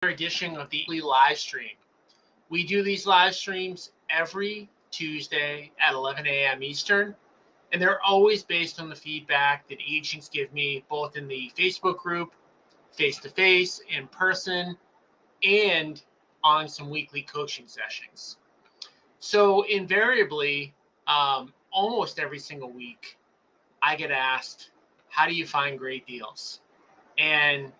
Edition of the live stream. We do these live streams every Tuesday at 11 a.m. Eastern, and they're always based on the feedback that agents give me, both in the Facebook group, face to face, in person, and on some weekly coaching sessions. So, invariably, almost every single week, I get asked, how do you find great deals? And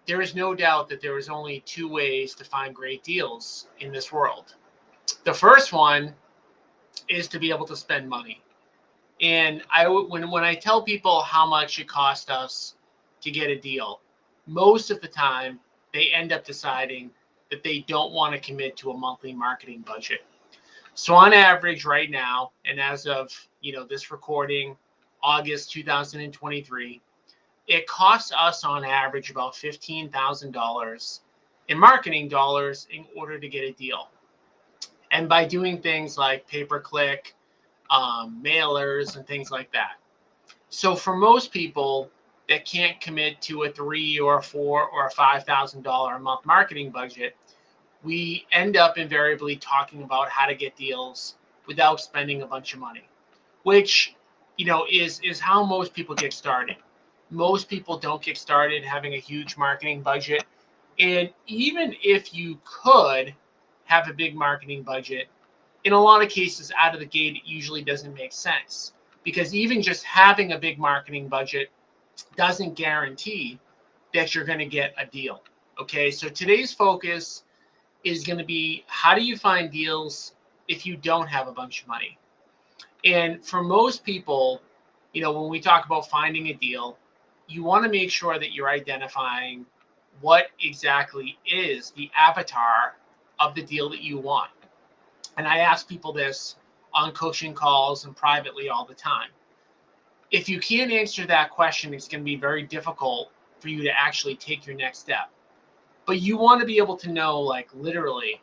there is no doubt that there is only two ways to find great deals in this world. The first one is to be able to spend money. And when I tell people how much it cost us to get a deal, most of the time they end up deciding that they don't want to commit to a monthly marketing budget. So on average right now, and as of this recording, August 2023, it costs us on average about $15,000 in marketing dollars in order to get a deal. And by doing things like pay-per-click, mailers, and things like that. So for most people that can't commit to a $3,000 or a $4,000 or a $5,000 a month marketing budget, we end up invariably talking about how to get deals without spending a bunch of money, which is how most people get started. Most people don't get started having a huge marketing budget. And even if you could have a big marketing budget, in a lot of cases out of the gate, it usually doesn't make sense, because even just having a big marketing budget doesn't guarantee that you're going to get a deal. Okay, so today's focus is going to be, how do you find deals if you don't have a bunch of money? And for most people, when we talk about finding a deal, you want to make sure that you're identifying what exactly is the avatar of the deal that you want. And I ask people this on coaching calls and privately all the time. If you can't answer that question, it's going to be very difficult for you to actually take your next step. But you want to be able to know, like, literally,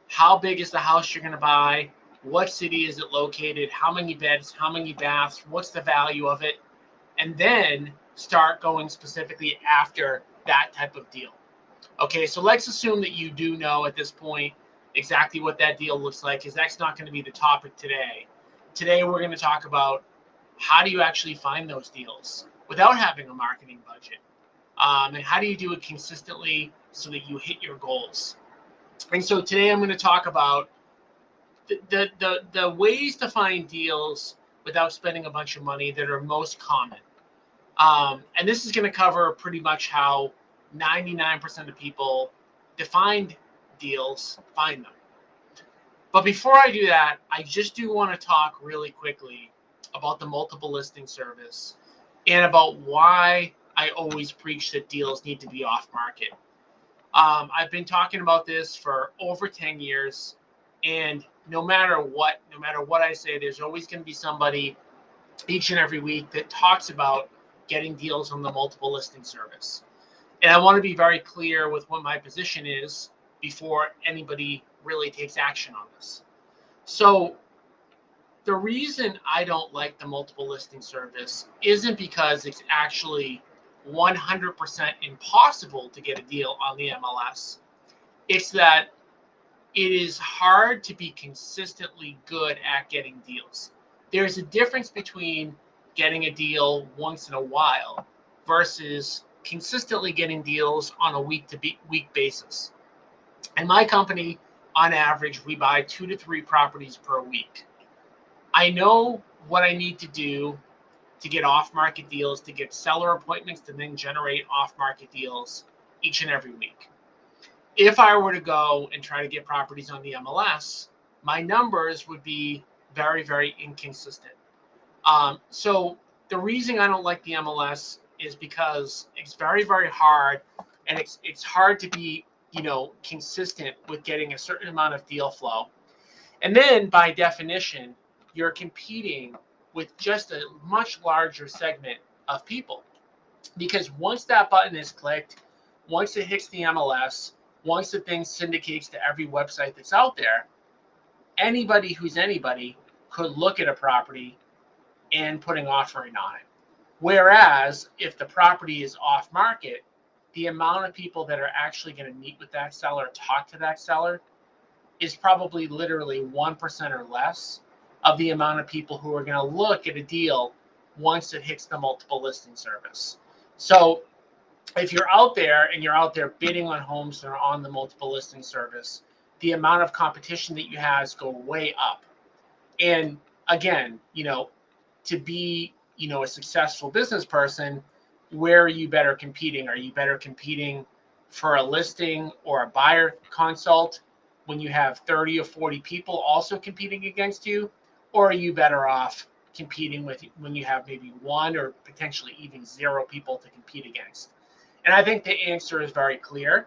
how big is the house you're going to buy? What city is it located? How many beds? How many baths? What's the value of it? And then start going specifically after that type of deal. Okay, so let's assume that you do know at this point exactly what that deal looks like, because that's not going to be the topic today. Today, we're going to talk about how do you actually find those deals without having a marketing budget, and how do you do it consistently so that you hit your goals. And so today I'm going to talk about the ways to find deals without spending a bunch of money that are most common. And this is going to cover pretty much how 99% of people define deals, find them. But before I do that, I just do want to talk really quickly about the multiple listing service and about why I always preach that deals need to be off market. I've been talking about this for over 10 years, and no matter what I say, there's always going to be somebody each and every week that talks about getting deals on the multiple listing service. And I want to be very clear with what my position is before anybody really takes action on this. So the reason I don't like the multiple listing service isn't because it's actually 100% impossible to get a deal on the MLS. It's that it is hard to be consistently good at getting deals. There's a difference between getting a deal once in a while versus consistently getting deals on a week-to-week basis. In my company, on average, we buy 2 to 3 properties per week. I know what I need to do to get off-market deals, to get seller appointments, to then generate off-market deals each and every week. If I were to go and try to get properties on the MLS, my numbers would be very, very inconsistent. So the reason I don't like the MLS is because it's very, very hard, and it's hard to be, consistent with getting a certain amount of deal flow. And then by definition, you're competing with just a much larger segment of people. Because once that button is clicked, once it hits the MLS, once the thing syndicates to every website that's out there, anybody who's anybody could look at a property and put an offering on it. Whereas if the property is off market, the amount of people that are actually going to meet with that seller, talk to that seller, is probably literally 1% or less of the amount of people who are going to look at a deal once it hits the multiple listing service. So if you're out there and you're out there bidding on homes that are on the multiple listing service, the amount of competition that you have go way up. And again, to be, a successful business person, where are you better competing? Are you better competing for a listing or a buyer consult when you have 30 or 40 people also competing against you? Or are you better off competing with when you have maybe one or potentially even 0 people to compete against? And I think the answer is very clear.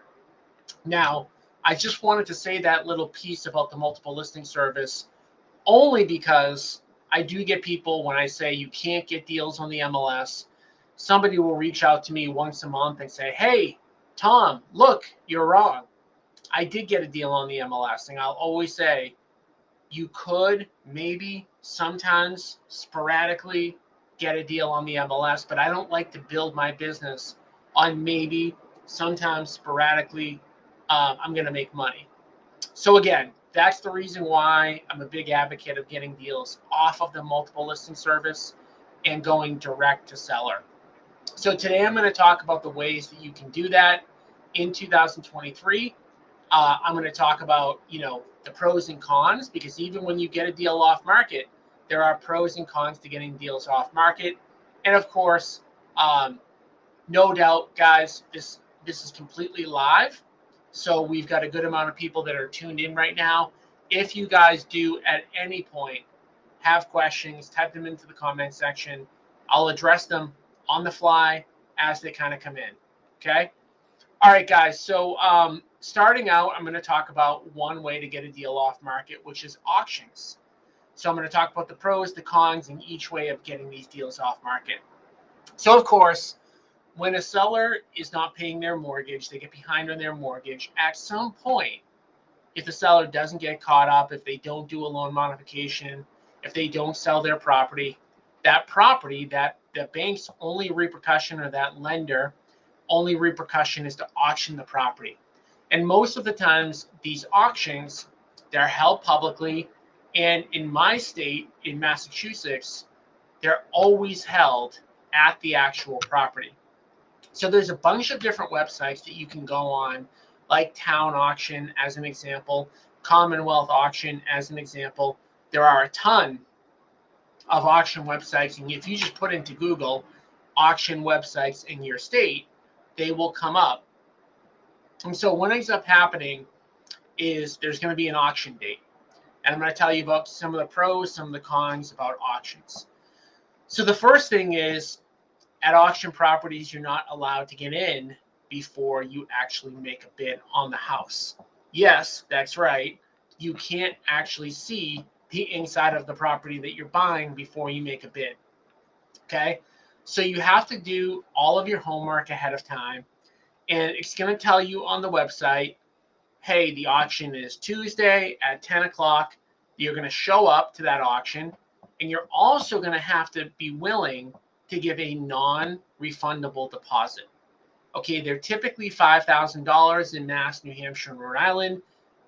Now, I just wanted to say that little piece about the multiple listing service only because I do get people, when I say you can't get deals on the MLS, somebody will reach out to me once a month and say, hey, Tom, look, you're wrong. I did get a deal on the MLS. And I'll always say, you could maybe sometimes sporadically get a deal on the MLS, but I don't like to build my business on maybe, sometimes sporadically, I'm going to make money. So again, that's the reason why I'm a big advocate of getting deals off of the multiple listing service and going direct to seller. So today I'm going to talk about the ways that you can do that in 2023. I'm going to talk about, the pros and cons, because even when you get a deal off market, there are pros and cons to getting deals off market. And of course, no doubt, guys, this is completely live. So we've got a good amount of people that are tuned in right now. If you guys do at any point have questions, type them into the comment section. I'll address them on the fly as they kind of come in. Okay. All right, guys. So starting out, I'm going to talk about one way to get a deal off market, which is auctions. So I'm going to talk about the pros, the cons, and each way of getting these deals off market. So of course, when a seller is not paying their mortgage, they get behind on their mortgage. At some point, if the seller doesn't get caught up, if they don't do a loan modification, if they don't sell their property, that the bank's only repercussion, or that lender only repercussion, is to auction the property. And most of the times, these auctions, they're held publicly. And in my state, in Massachusetts, they're always held at the actual property. So there's a bunch of different websites that you can go on, like Town Auction as an example, Commonwealth Auction as an example. There are a ton of auction websites, and if you just put into Google auction websites in your state, they will come up. And so what ends up happening is there's going to be an auction date. And I'm going to tell you about some of the pros, some of the cons about auctions. So the first thing is, at auction properties, you're not allowed to get in before you actually make a bid on the house. Yes, that's right. You can't actually see the inside of the property that you're buying before you make a bid. Okay? So you have to do all of your homework ahead of time. And it's going to tell you on the website, hey, the auction is Tuesday at 10 o'clock. You're going to show up to that auction. And you're also going to have to be willing to give a non-refundable deposit. Okay, they're typically $5,000 in Mass, New Hampshire, and Rhode Island.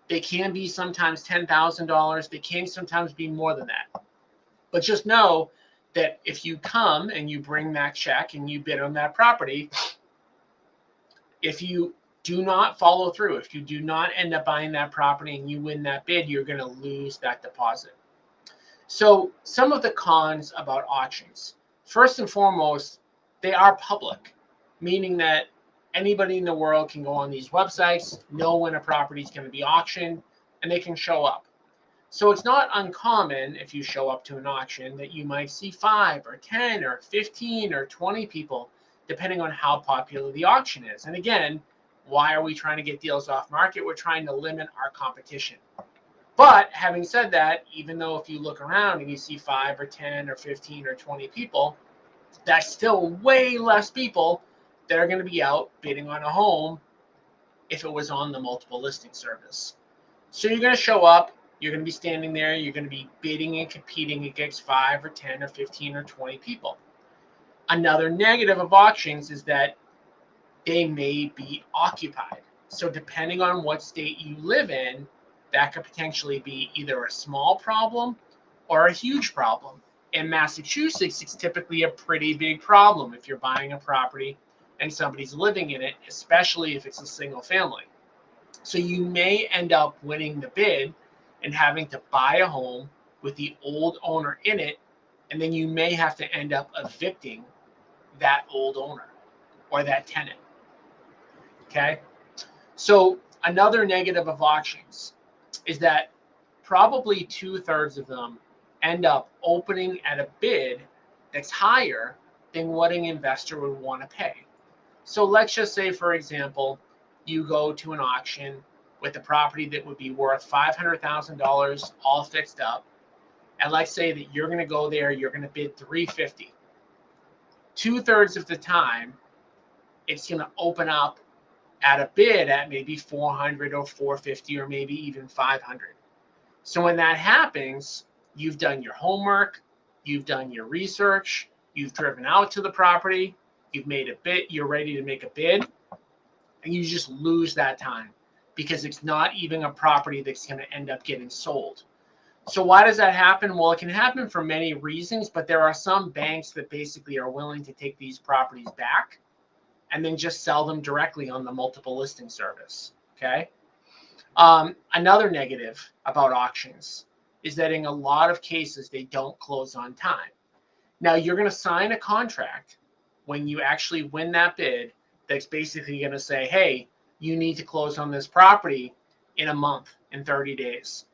They can be sometimes $10,000. They can sometimes be more than that. But just know that if you come and you bring that check and you bid on that property, if you do not follow through, if you do not end up buying that property and you win that bid, you're going to lose that deposit. So some of the cons about auctions. First and foremost, they are public, meaning that anybody in the world can go on these websites, know when a property is going to be auctioned, and they can show up. So it's not uncommon, if you show up to an auction, that you might see 5 or 10 or 15 or 20 people, depending on how popular the auction is. And again, why are we trying to get deals off market? We're trying to limit our competition. But having said that, even though if you look around and you see 5 or 10 or 15 or 20 people, that's still way less people that are going to be out bidding on a home if it was on the multiple listing service. So you're going to show up, you're going to be standing there, you're going to be bidding and competing against 5 or 10 or 15 or 20 people. Another negative of auctions is that they may be occupied. So depending on what state you live in, that could potentially be either a small problem or a huge problem. In Massachusetts, it's typically a pretty big problem if you're buying a property and somebody's living in it, especially if it's a single family. So you may end up winning the bid and having to buy a home with the old owner in it, and then you may have to end up evicting that old owner or that tenant. Okay? So another negative of auctions is that probably 2/3 of them end up opening at a bid that's higher than what an investor would want to pay. So let's just say, for example, you go to an auction with a property that would be worth $500,000 all fixed up. And let's say that you're going to go there, you're going to bid $350,000. 2/3 of the time, it's going to open up at a bid at maybe $400,000 or $450,000 or maybe even $500,000. So when that happens, you've done your homework, you've done your research, you've driven out to the property, you've made a bid, you're ready to make a bid, and you just lose that time because it's not even a property that's going to end up getting sold. So why does that happen? Well, it can happen for many reasons, but there are some banks that basically are willing to take these properties back and then just sell them directly on the multiple listing service. Okay. Another negative about auctions is that in a lot of cases, they don't close on time. Now, you're going to sign a contract when you actually win that bid that's basically going to say, hey, you need to close on this property in a month, in 30 days.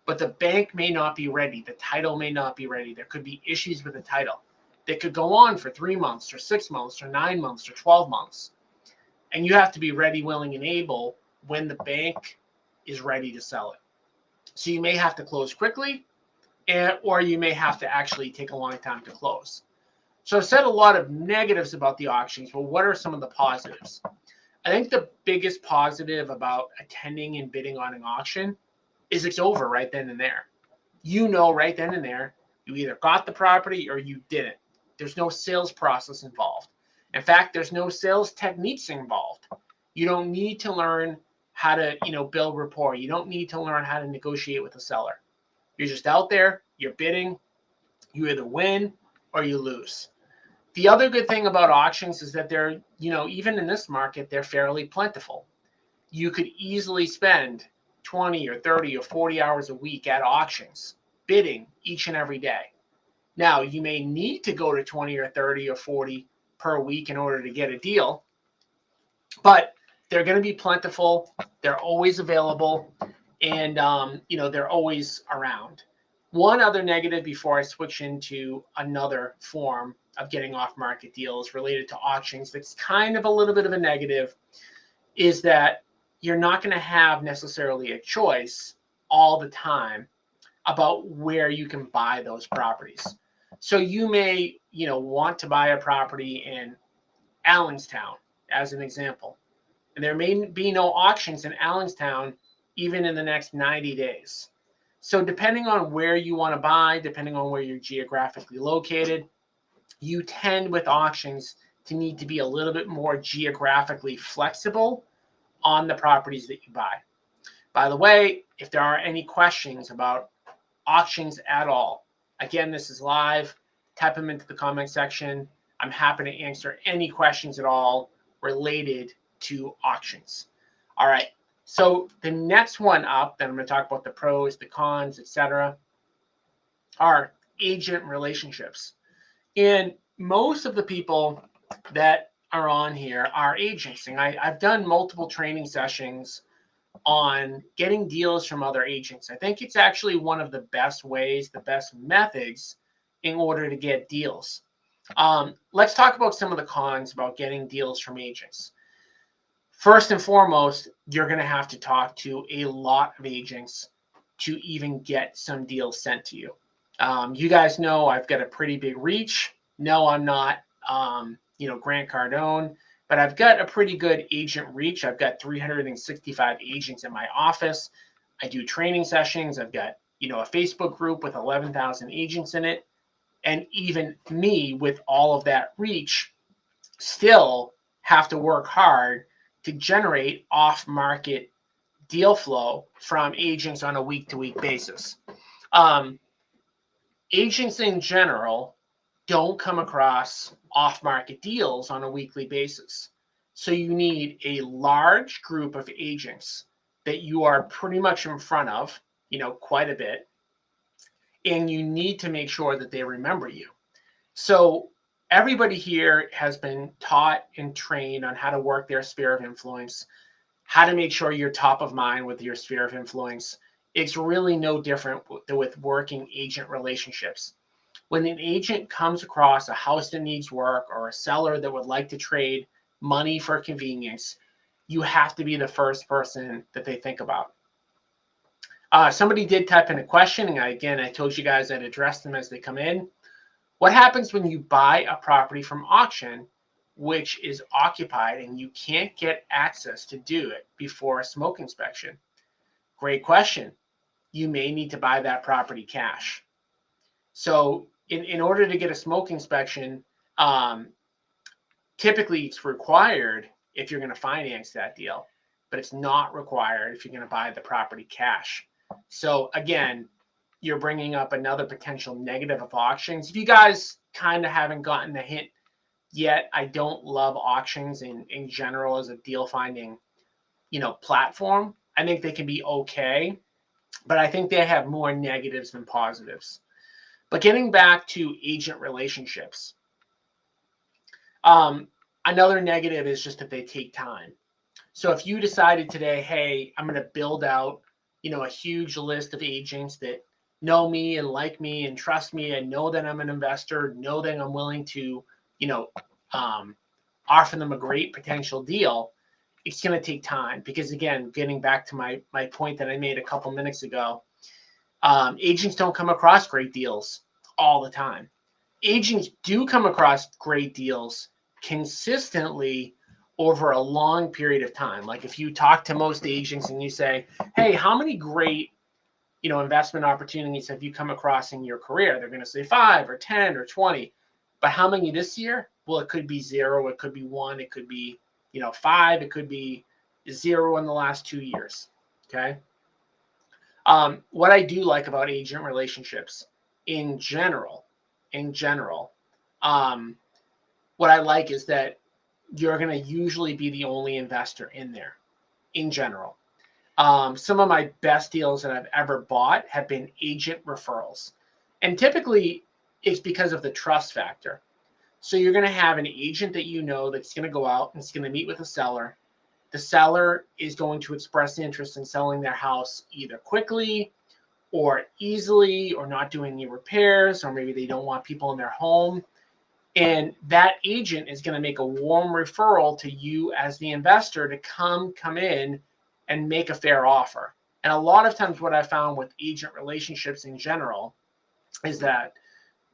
But the bank may not be ready. The title may not be ready. There could be issues with the title. They could go on for 3 months or 6 months or 9 months or 12 months. And you have to be ready, willing, and able when the bank is ready to sell it. So you may have to close quickly, or you may have to actually take a long time to close. So I've said a lot of negatives about the auctions, but what are some of the positives? I think the biggest positive about attending and bidding on an auction is it's over right then and there. You know right then and there, you either got the property or you didn't. There's no sales process involved. In fact, there's no sales techniques involved. You don't need to learn how to, build rapport. You don't need to learn how to negotiate with a seller. You're just out there, you're bidding, you either win or you lose. The other good thing about auctions is that they're, even in this market, they're fairly plentiful. You could easily spend 20 or 30 or 40 hours a week at auctions, bidding each and every day. Now, you may need to go to 20 or 30 or 40 per week in order to get a deal, but they're going to be plentiful. They're always available, and they're always around. One other negative before I switch into another form of getting off-market deals related to auctions that's kind of a little bit of a negative is that you're not going to have necessarily a choice all the time about where you can buy those properties. So you may, want to buy a property in Allenstown, as an example. And there may be no auctions in Allenstown even in the next 90 days. So depending on where you want to buy, depending on where you're geographically located, you tend with auctions to need to be a little bit more geographically flexible on the properties that you buy. By the way, if there are any questions about auctions at all, again, this is live. Type them into the comment section. I'm happy to answer any questions at all related to auctions. All right. So the next one up, then I'm going to talk about the pros, the cons, etc., are agent relationships. And most of the people that are on here are agents. And I've done multiple training sessions on getting deals from other agents. I think it's actually one of the best ways, the best methods in order to get deals. Let's talk about some of the cons about getting deals from agents. First and foremost, you're going to have to talk to a lot of agents to even get some deals sent to you. You guys know I've got a pretty big reach. No, I'm not, Grant Cardone, but I've got a pretty good agent reach. I've got 365 agents in my office. I do training sessions. I've got, a Facebook group with 11,000 agents in it. And even me with all of that reach still have to work hard to generate off-market deal flow from agents on a week-to-week basis. Agents in general don't come across off-market deals on a weekly basis. So you need a large group of agents that you are pretty much in front of, quite a bit, and you need to make sure that they remember you. So everybody here has been taught and trained on how to work their sphere of influence, how to make sure you're top of mind with your sphere of influence. It's really no different with working agent relationships. When an agent comes across a house that needs work or a seller that would like to trade money for convenience, you have to be the first person that they think about. Somebody did type in a question, and I told you guys I'd address them as they come in. What happens when you buy a property from auction which is occupied and you can't get access to do it before a smoke inspection? Great question. You may need to buy that property cash. So in order to get a smoke inspection, typically it's required if you're going to finance that deal, but it's not required if you're going to buy the property cash. So again, you're bringing up another potential negative of auctions. If you guys kind of haven't gotten the hint yet, I don't love auctions in general as a deal finding, platform. I think they can be okay, but I think they have more negatives than positives. But getting back to agent relationships, another negative is just that they take time. So if you decided today, hey, I'm going to build out, a huge list of agents that know me and like me and trust me and know that I'm an investor, know that I'm willing to, offer them a great potential deal, it's going to take time. Because again, getting back to my point that I made a couple minutes ago, agents don't come across great deals all the time. Agents do come across great deals consistently over a long period of time. Like if you talk to most agents and you say, hey, how many great, investment opportunities have you come across in your career? They're going to say 5 or 10 or 20. But how many this year? Well, it could be 0, it could be 1, it could be, 5, it could be 0 in the last 2 years. Okay. What I do like about agent relationships in general, what I like is that you're going to usually be the only investor in there in general. Some of my best deals that I've ever bought have been agent referrals. And typically it's because of the trust factor. So you're going to have an agent that that's going to go out and it's going to meet with a seller. The seller is going to express interest in selling their house either quickly or easily or not doing any repairs, or maybe they don't want people in their home. And that agent is going to make a warm referral to you as the investor to come in and make a fair offer. And a lot of times what I found with agent relationships in general is that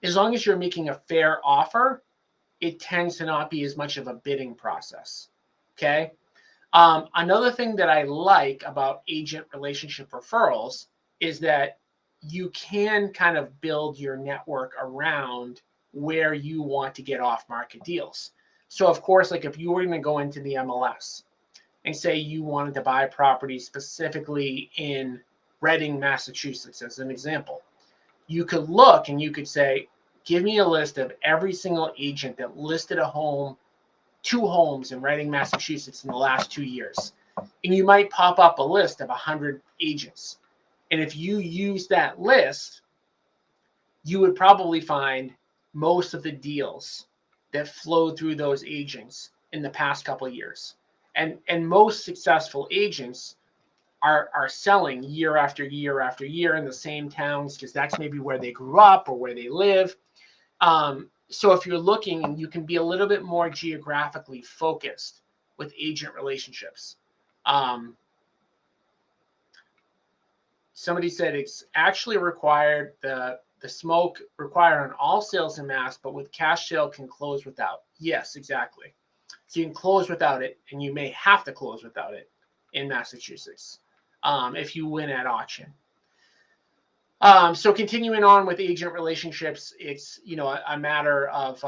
as long as you're making a fair offer, it tends to not be as much of a bidding process. Okay. Another thing that I like about agent relationship referrals is that you can kind of build your network around where you want to get off market deals. So of course, like if you were going to go into the MLS and say you wanted to buy property specifically in Reading, Massachusetts, as an example, you could look and you could say, give me a list of every single agent that listed a home, 2 homes in Reading, Massachusetts in the last 2 years. And you might pop up a list of 100 agents. And if you use that list, you would probably find most of the deals that flow through those agents in the past couple of years. And most successful agents are selling year after year after year in the same towns because that's maybe where they grew up or where they live. So if you're looking, you can be a little bit more geographically focused with agent relationships. Somebody said it's actually required, the smoke required on all sales in Mass, but with cash sale can close without. Yes, exactly. So you can close without it, and you may have to close without it in Massachusetts if you win at auction. So continuing on with agent relationships, it's, a matter of,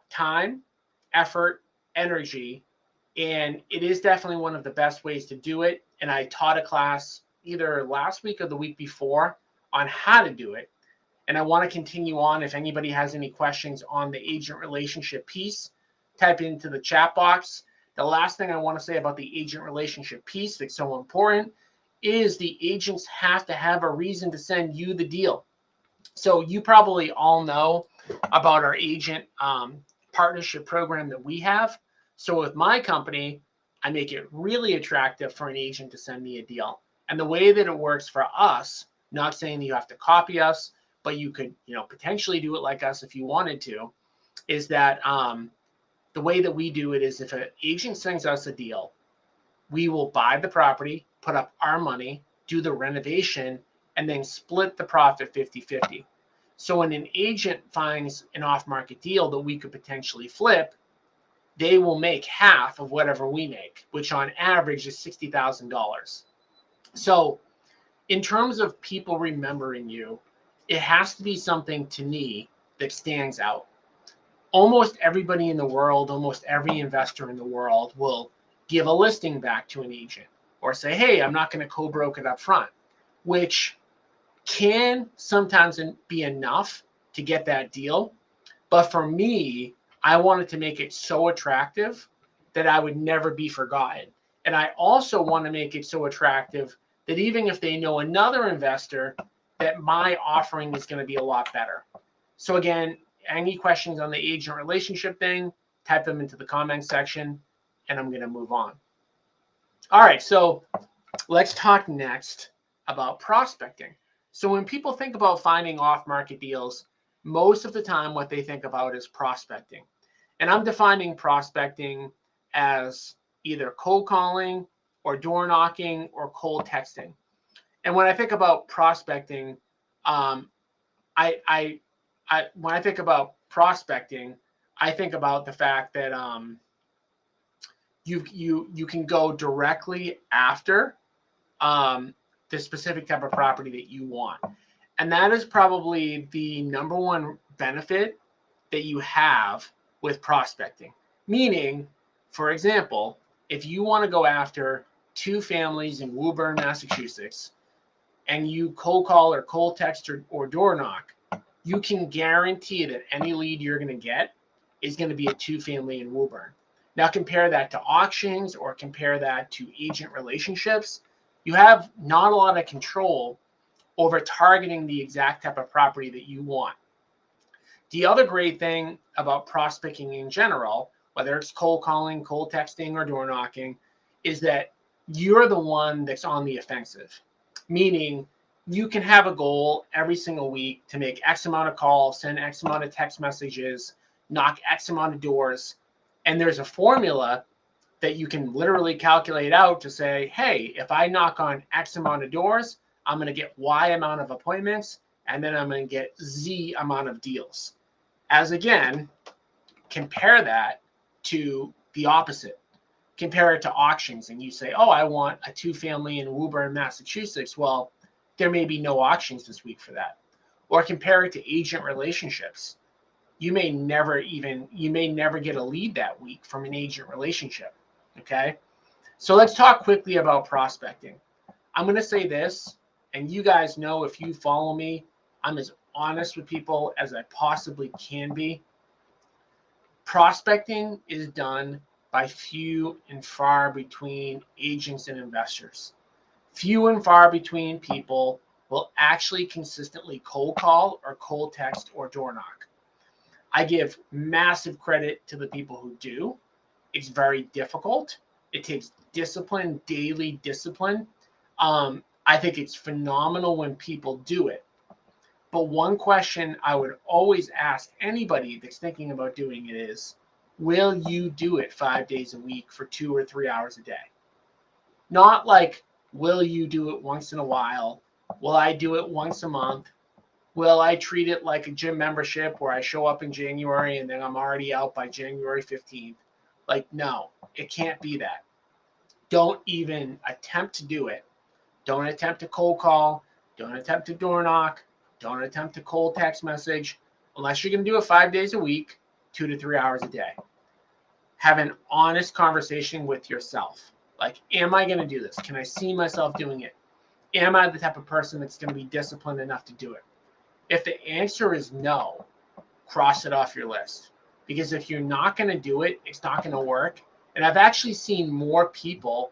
time, effort, energy, And it is definitely one of the best ways to do it. And I taught a class either last week or the week before on how to do it. And I want to continue on. If anybody has any questions on the agent relationship piece, type into the chat box. The last thing I want to say about the agent relationship piece that's so important is the agents have to have a reason to send you the deal. So you probably all know about our agent partnership program that we have. So with my company, I make it really attractive for an agent to send me a deal. And the way that it works for us, not saying that you have to copy us, but you could, potentially do it like us if you wanted to, is that the way that we do it is if an agent sends us a deal, we will buy the property, put up our money, do the renovation, and then split the profit 50-50. So when an agent finds an off-market deal that we could potentially flip, they will make half of whatever we make, which on average is $60,000. So in terms of people remembering you, it has to be something to me that stands out. Almost everybody in the world, almost every investor in the world will give a listing back to an agent or say, hey, I'm not going to co-broke it up front, which can sometimes be enough to get that deal. But for me, I wanted to make it so attractive that I would never be forgotten. And I also want to make it so attractive that even if they know another investor, that my offering is going to be a lot better. So again, any questions on the agent relationship thing, type them into the comment section, and I'm going to move on. All right, so let's talk next about prospecting. So when people think about finding off-market deals, most of the time what they think about is prospecting. And I'm defining prospecting as either cold calling or door knocking or cold texting. And when I think about prospecting, when I think about prospecting, I think about the fact that you can go directly after the specific type of property that you want. And that is probably the number one benefit that you have with prospecting. Meaning, for example, if you want to go after 2 families in Woburn, Massachusetts, and you cold call or cold text or door knock, you can guarantee that any lead you're going to get is going to be a 2-family in Woburn. Now compare that to auctions or compare that to agent relationships. You have not a lot of control over targeting the exact type of property that you want. The other great thing about prospecting in general, whether it's cold calling, cold texting, or door knocking, is that you're the one that's on the offensive. Meaning you can have a goal every single week to make X amount of calls, send X amount of text messages, knock X amount of doors. And there's a formula that you can literally calculate out to say, hey, if I knock on X amount of doors, I'm going to get Y amount of appointments, and then I'm going to get Z amount of deals. As again, compare that to the opposite. Compare it to auctions, and you say, oh, I want a 2-family in Woburn, Massachusetts. Well, there may be no auctions this week for that. Or compare it to agent relationships. You may never get a lead that week from an agent relationship. Okay. So let's talk quickly about prospecting. I'm going to say this, and you guys know, if you follow me, I'm as honest with people as I possibly can be. Prospecting is done by few and far between agents and investors. Few and far between people will actually consistently cold call or cold text or door knock. I give massive credit to the people who do. It's very difficult. It takes discipline, daily discipline. I think it's phenomenal when people do it. But one question I would always ask anybody that's thinking about doing it is, will you do it 5 days a week for 2 or 3 hours a day? Not like, will you do it once in a while? Will I do it once a month? Will I treat it like a gym membership where I show up in January and then I'm already out by January 15th? Like, no, it can't be that. Don't even attempt to do it. Don't attempt to cold call. Don't attempt to door knock. Don't attempt to cold text message unless you're going to do it 5 days a week, 2 to 3 hours a day. have an honest conversation with yourself. Like, am I going to do this? Can I see myself doing it? Am I the type of person that's going to be disciplined enough to do it? If the answer is no, cross it off your list. Because if you're not going to do it, it's not going to work. And I've actually seen more people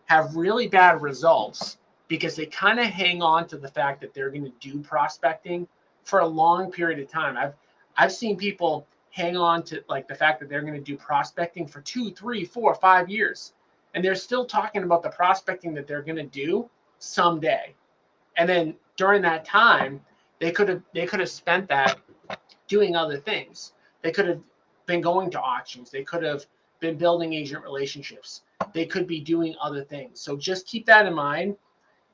have really bad results because they kind of hang on to the fact that they're going to do prospecting for a long period of time. I've seen people hang on to like the fact that they're going to do prospecting for 2, 3, 4, 5 years, and they're still talking about the prospecting that they're going to do someday. And then during that time, they could have spent that doing other things. They could have been going to auctions. They could have been building agent relationships. They could be doing other things. So just keep that in mind.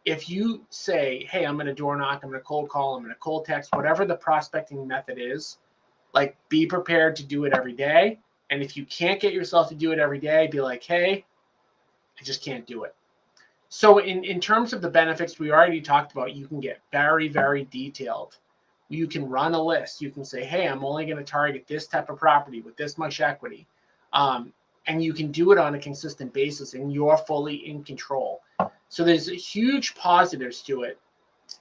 If you say, hey, I'm going to door knock, I'm going to cold call, I'm going to cold text, whatever the prospecting method is, like, be prepared to do it every day. And if you can't get yourself to do it every day, be like, hey, I just can't do it. So in terms of the benefits we already talked about, you can get very, very detailed. You can run a list. You can say, hey, I'm only going to target this type of property with this much equity. And you can do it on a consistent basis, and you're fully in control. So there's huge positives to it.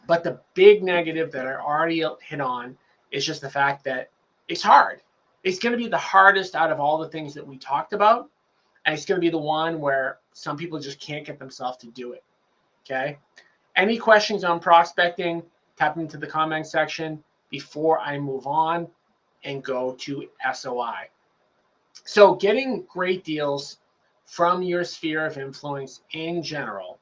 But the big negative that I already hit on is just the fact that it's hard. It's going to be the hardest out of all the things that we talked about. And it's going to be the one where some people just can't get themselves to do it. Okay. Any questions on prospecting, type into the comment section before I move on and go to SOI. So getting great deals from your sphere of influence in general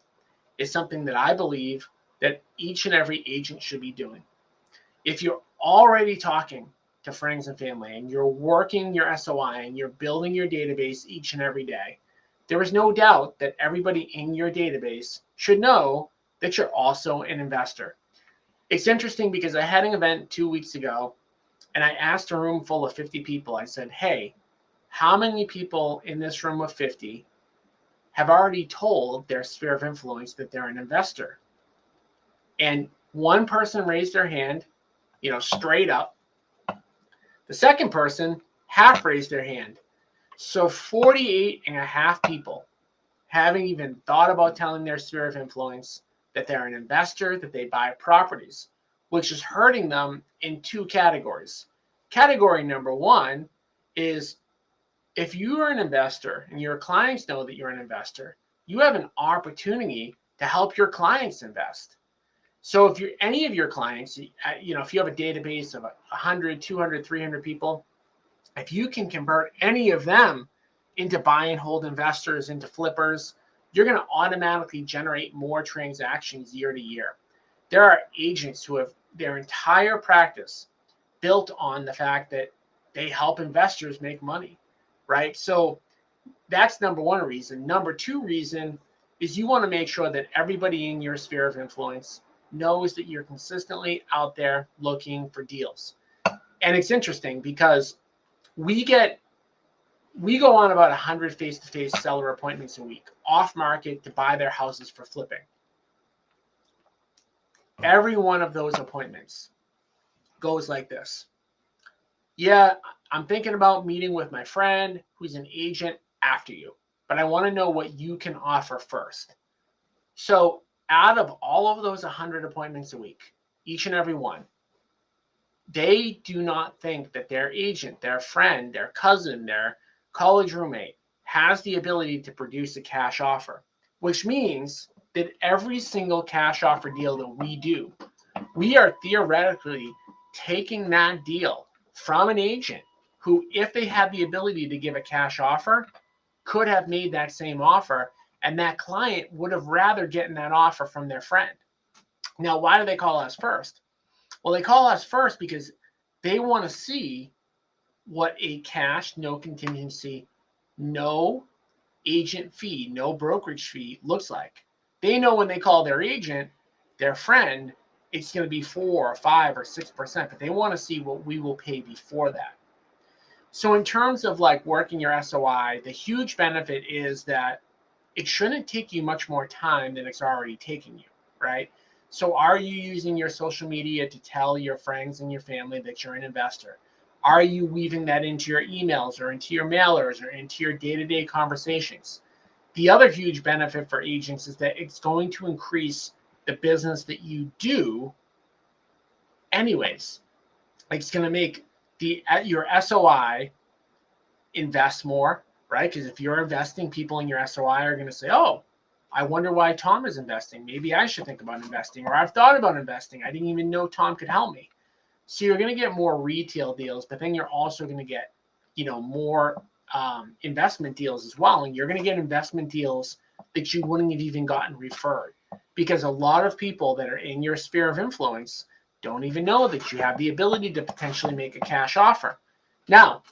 is something that I believe that each and every agent should be doing. If you're already talking to friends and family and you're working your SOI and you're building your database each and every day, there is no doubt that everybody in your database should know that you're also an investor. It's interesting because I had an event 2 weeks ago and I asked a room full of 50 people. I said, hey, how many people in this room of 50 have already told their sphere of influence that they're an investor? And one person raised their hand, straight up. The second person half raised their hand. So 48 and a half people haven't even thought about telling their sphere of influence that they're an investor, that they buy properties, which is hurting them in two categories. Category number one is if you are an investor and your clients know that you're an investor, you have an opportunity to help your clients invest. So if you're any of your clients, if you have a database of 100, 200, 300 people, if you can convert any of them into buy and hold investors, into flippers, you're going to automatically generate more transactions year to year. There are agents who have their entire practice built on the fact that they help investors make money, right? So that's number one reason. Number two reason is you want to make sure that everybody in your sphere of influence knows that you're consistently out there looking for deals. And it's interesting because we go on about 100 face-to-face seller appointments a week, off market, to buy their houses for flipping. Every one of those appointments goes like this. Yeah, I'm thinking about meeting with my friend who's an agent after you, but I want to know what you can offer first. So out of all of those 100 appointments a week, each and every one, they do not think that their agent, their friend, their cousin, their college roommate has the ability to produce a cash offer, which means that every single cash offer deal that we do, we are theoretically taking that deal from an agent who, if they had the ability to give a cash offer, could have made that same offer, and that client would have rather gotten that offer from their friend. Now, why do they call us first? Well, they call us first because they want to see what a cash, no contingency, no agent fee, no brokerage fee looks like. They know when they call their agent, their friend, it's going to be 4 or 5 or 6%, but they want to see what we will pay before that. So in terms of like working your SOI, the huge benefit is that it shouldn't take you much more time than it's already taking you, right? So are you using your social media to tell your friends and your family that you're an investor? Are you weaving that into your emails or into your mailers or into your day-to-day conversations? The other huge benefit for agents is that it's going to increase the business that you do anyways. Like, it's going to make your SOI invest more, right? Because if you're investing, people in your SOI are going to say, oh, I wonder why Tom is investing. Maybe I should think about investing, or I've thought about investing. I didn't even know Tom could help me. So you're going to get more retail deals, but then you're also going to get, more investment deals as well. And you're going to get investment deals that you wouldn't have even gotten referred, because a lot of people that are in your sphere of influence don't even know that you have the ability to potentially make a cash offer. Now,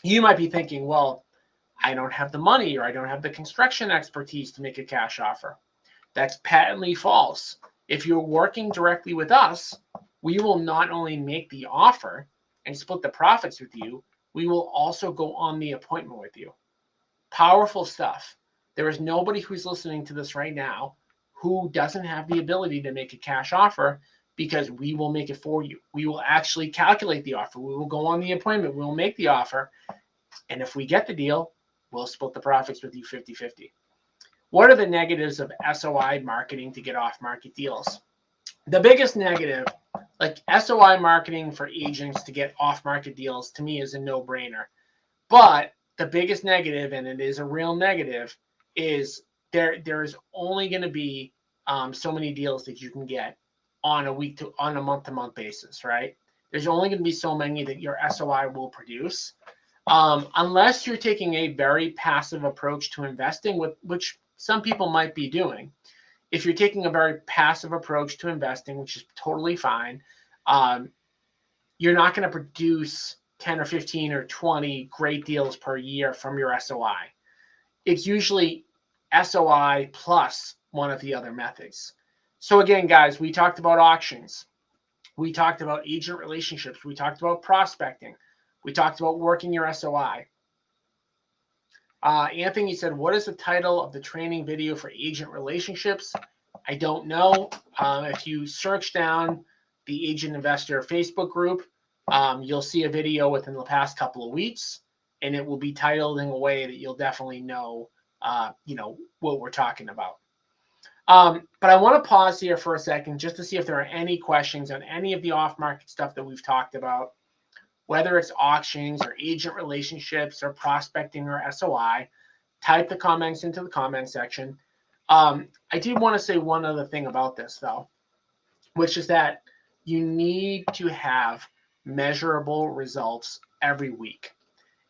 you might be thinking, well, I don't have the money, or I don't have the construction expertise to make a cash offer. That's patently false. If you're working directly with us, we will not only make the offer and split the profits with you, we will also go on the appointment with you. Powerful stuff. There is nobody who's listening to this right now who doesn't have the ability to make a cash offer, because we will make it for you. We will actually calculate the offer. We will go on the appointment. We will make the offer. And if we get the deal, we'll split the profits with you 50-50. What are the negatives of SOI marketing to get off-market deals? The biggest negative, like SOI marketing for agents to get off-market deals, to me is a no-brainer. But the biggest negative, and it is a real negative, is there is only going to be so many deals that you can get on a month-to-month basis, right? There's only going to be so many that your SOI will produce, unless you're taking a very passive approach to investing, which some people might be doing. If you're taking a very passive approach to investing, which is totally fine, you're not going to produce 10 or 15 or 20 great deals per year from your SOI. It's usually SOI plus one of the other methods. So again, guys, we talked about auctions. We talked about agent relationships. We talked about prospecting. We talked about working your SOI. Anthony said, what is the title of the training video for agent relationships? I don't know. If you search down the Agent Investor Facebook group, you'll see a video within the past couple of weeks, and it will be titled in a way that you'll definitely know, what we're talking about. But I want to pause here for a second just to see if there are any questions on any of the off-market stuff that we've talked about, whether it's auctions or agent relationships or prospecting or SOI. Type the comments into the comment section. I do want to say one other thing about this, though, which is that you need to have measurable results every week.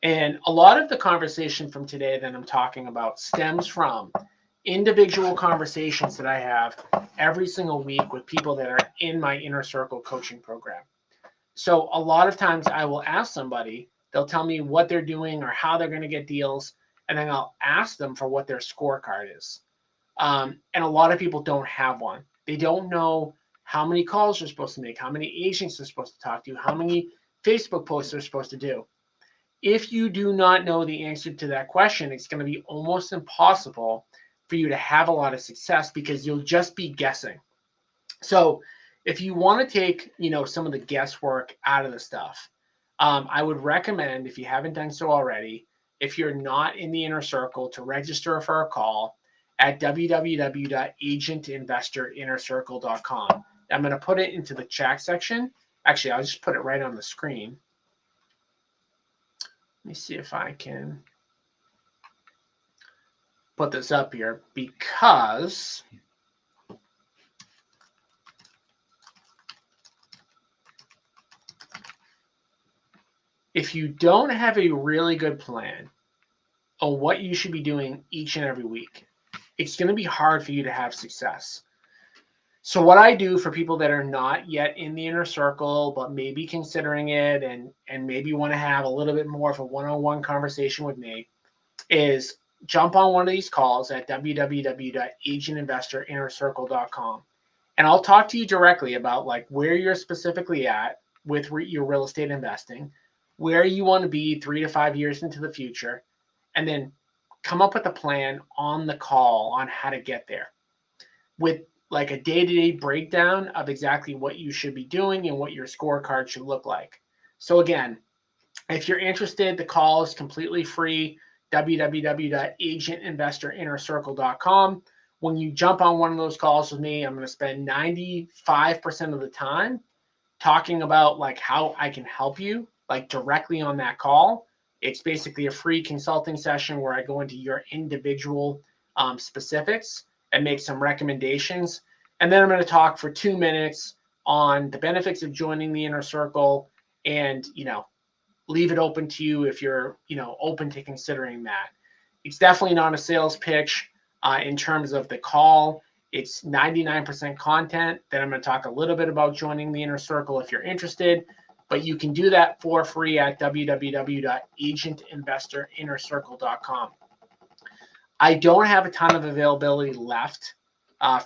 And a lot of the conversation from today that I'm talking about stems from individual conversations that I have every single week with people that are in my Inner Circle coaching program. So a lot of times I will ask somebody, they'll tell me what they're doing or how they're going to get deals, and then I'll ask them for what their scorecard is. And a lot of people don't have one. They don't know how many calls they're supposed to make, how many agents they're supposed to talk to, how many Facebook posts they're supposed to do. If you do not know the answer to that question, it's going to be almost impossible for you to have a lot of success, because you'll just be guessing. So if you want to take, some of the guesswork out of the stuff, I would recommend, if you haven't done so already, if you're not in the Inner Circle, to register for a call at www.agentinvestorinnercircle.com. I'm going to put it into the chat section. Actually, I'll just put it right on the screen. Let me see if I can put this up here, because if you don't have a really good plan on what you should be doing each and every week, it's going to be hard for you to have success. So what I do for people that are not yet in the Inner Circle, but maybe considering it and maybe want to have a little bit more of a one-on-one conversation with me, is jump on one of these calls at www.agentinvestorinnercircle.com. And I'll talk to you directly about like where you're specifically at with your real estate investing, where you want to be 3 to 5 years into the future, and then come up with a plan on the call on how to get there, with like a day-to-day breakdown of exactly what you should be doing and what your scorecard should look like. So again, If you're interested, the call is completely free. www.agentinvestorinnercircle.com. When you jump on one of those calls with me, I'm going to spend 95% of the time talking about like how I can help you, like directly on that call. It's basically a free consulting session where I go into your individual specifics and make some recommendations. And then I'm going to talk for 2 minutes on the benefits of joining the inner circle and, leave it open to you if you're, open to considering that. It's definitely not a sales pitch in terms of the call. It's 99% content. Then I'm going to talk a little bit about joining the inner circle if you're interested, but you can do that for free at www.agentinvestorinnercircle.com. I don't have a ton of availability left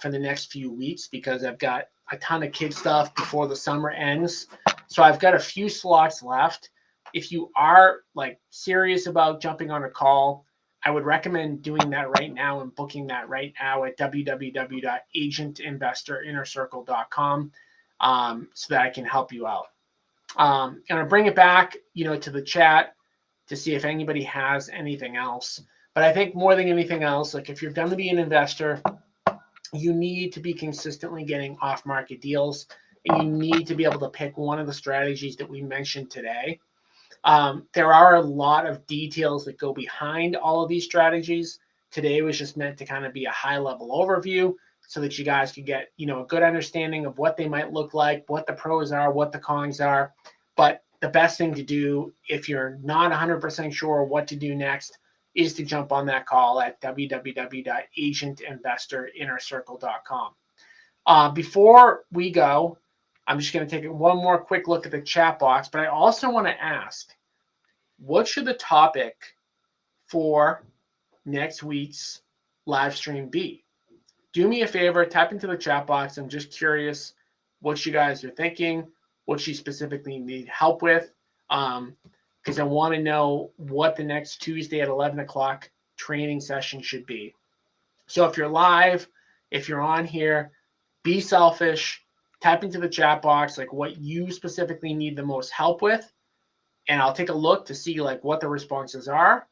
for the next few weeks because I've got a ton of kid stuff before the summer ends. So I've got a few slots left. If you are like serious about jumping on a call, I would recommend doing that right now and booking that right now at www.agentinvestorinnercircle.com so that I can help you out. I'm going to bring it back, to the chat to see if anybody has anything else. But I think more than anything else, like if you're going to be an investor, you need to be consistently getting off-market deals, and you need to be able to pick one of the strategies that we mentioned today. There are a lot of details that go behind all of these strategies. Today was just meant to kind of be a high-level overview so that you guys could get, a good understanding of what they might look like, what the pros are, what the cons are. But the best thing to do if you're not 100% sure what to do next is to jump on that call at www.agentinvestorinnercircle.com. Before we go, I'm just going to take one more quick look at the chat box, but I also want to ask, what should the topic for next week's live stream be? Do me a favor, type into the chat box. I'm just curious what you guys are thinking, what you specifically need help with, because I want to know what the next Tuesday at 11 o'clock training session should be. So if you're live, if you're on here, be selfish, type into the chat box like what you specifically need the most help with, and I'll take a look to see like what the responses are,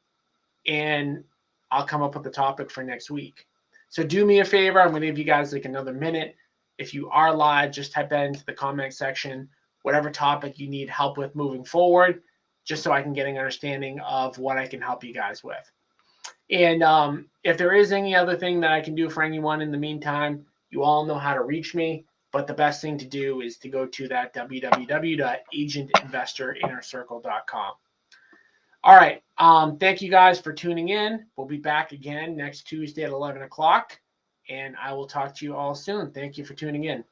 and I'll come up with the topic for next week. So do me a favor. I'm going to give you guys like another minute. If you are live, just type that into the comment section, whatever topic you need help with moving forward, just so I can get an understanding of what I can help you guys with. And if there is any other thing that I can do for anyone in the meantime, you all know how to reach me. But the best thing to do is to go to that www.agentinvestorinnercircle.com. All right. Thank you guys for tuning in. We'll be back again next Tuesday at 11 o'clock, and I will talk to you all soon. Thank you for tuning in.